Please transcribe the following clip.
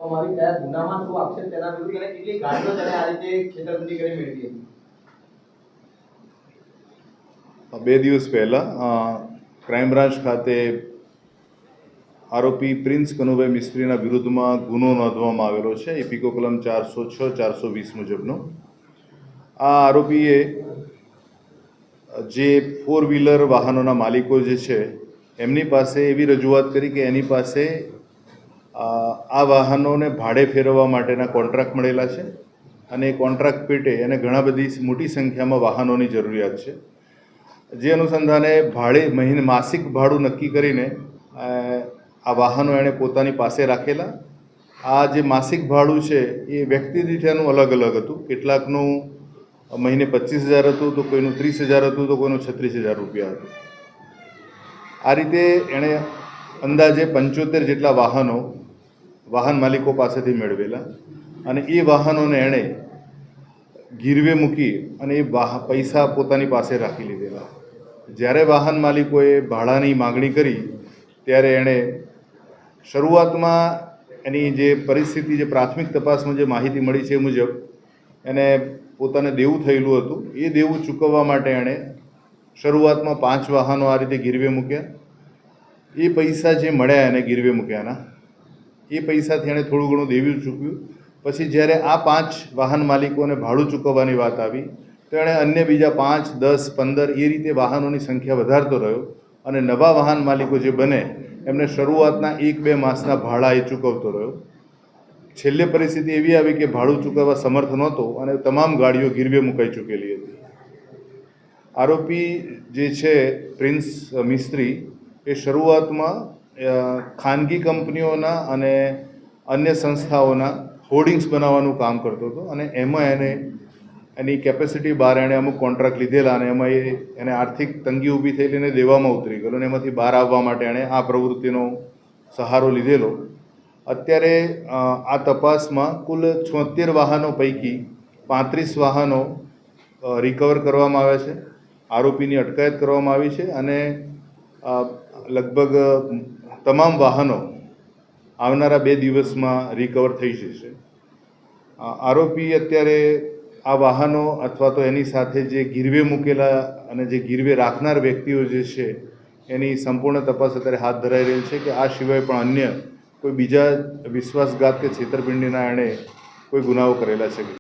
તમારી કયા ગુનામાં શું આક્ષેપ તેના વિરુદ્ધ અને કેટલી ગાડીઓ તેને આ રીતે છેતરપિંડી કરી મેળવી હતી? 2 દિવસ પહેલાં ક્રાઇમ બ્રાન્ચ ખાતે આરોપી પ્રિન્સ કનુભાઈ મિસ્ત્રીના વિરુદ્ધમાં ગુનો નોંધવામાં આવેલો છે. ઇપિકો કલમ 406 420 મુજબનો. આ આરોપીએ જે 4 વ્હીલર વાહનોના માલિકો જે છે એમની પાસે એવી રજૂઆત કરી કે એની પાસે આ વાહનોને ભાડે ફેરવવા માટેના કોન્ટ્રાક્ટ મળેલા છે અને એ કોન્ટ્રાક્ટ પેટે એને ઘણા બધી મોટી સંખ્યામાં વાહનોની જરૂરિયાત છે. જે અનુસંધાને મહિને માસિક ભાડું નક્કી કરીને આ વાહનો એણે પોતાની પાસે રાખેલા. આ જે માસિક ભાડું છે એ વ્યક્તિ દીઠ એનું અલગ અલગ હતું. કેટલાકનું મહિને 25,000 હતું, તો કોઈનું 30,000 હતું, તો કોઈનું 36,000 રૂપિયા હતું. આ રીતે એણે અંદાજે 75 જેટલા વાહન માલિકો પાસેથી મેળવેલા અને એ વાહનોને એણે ગીરવે મૂકી અને એ પૈસા પોતાની પાસે રાખી લીધેલા. જ્યારે વાહન માલિકોએ ભાડાની માગણી કરી ત્યારે એણે શરૂઆતમાં એની જે પરિસ્થિતિ, જે પ્રાથમિક તપાસમાં જે માહિતી મળી છે એ મુજબ એને પોતાને દેવું થયેલું હતું. એ દેવું ચૂકવવા માટે એણે શરૂઆતમાં 5 વાહનો આ રીતે ગીરવે મૂક્યા. એ પૈસા જે મળ્યા એને ગીરવે મૂક્યાના, એ પૈસાથી એણે થોડું ઘણું દેવું ચૂક્યું. પછી જ્યારે આ 5 વાહન માલિકોને ભાડું ચૂકવવાની વાત આવી તો એણે અન્ય બીજા 5, 10, 15 એ રીતે વાહનોની સંખ્યા વધારતો રહ્યો અને નવા વાહન માલિકો જે બને એમને શરૂઆતના 1-2 માસના ભાડા એ ચૂકવતો રહ્યો. છેલ્લે પરિસ્થિતિ એવી આવી કે ભાડું ચૂકવવા સમર્થ નહોતો અને તમામ ગાડીઓ ગીરવે મુકાઈ ચૂકેલી હતી. આરોપી જે છે પ્રિન્સ મિસ્ત્રી એ શરૂઆતમાં ખાનગી કંપનીઓના અને અન્ય સંસ્થાઓના હોર્ડિંગ્સ બનાવવાનું કામ કરતો હતો અને એમાં એની કેપેસિટી બહાર એણે અમુક કોન્ટ્રાક્ટ લીધેલા અને એમાં એને આર્થિક તંગી ઊભી થયેલી અને દેવામાં ઉતરી ગયેલો અને એમાંથી બહાર આવવા માટે એણે આ પ્રવૃત્તિનો સહારો લીધેલો. અત્યારે આ તપાસમાં કુલ 76 વાહનો પૈકી 35 વાહનો રિકવર કરવામાં આવ્યા છે. આરોપીની અટકાયત કરવામાં આવી છે અને લગભગ તમામ વાહનો આવનારા 2 દિવસમાં રિકવર થઈ જશે. આરોપી અત્યારે આ વાહનો અથવા તો એની સાથે જે ગીરવે મૂકેલા અને જે ગીરવે રાખનાર વ્યક્તિઓ જે છે એની સંપૂર્ણ તપાસ અત્યારે હાથ ધરાઈ રહેલ છે કે આ સિવાય પણ અન્ય કોઈ બીજા વિશ્વાસઘાત કે છેતરપિંડીના એણે કોઈ ગુનાઓ કરેલા છે.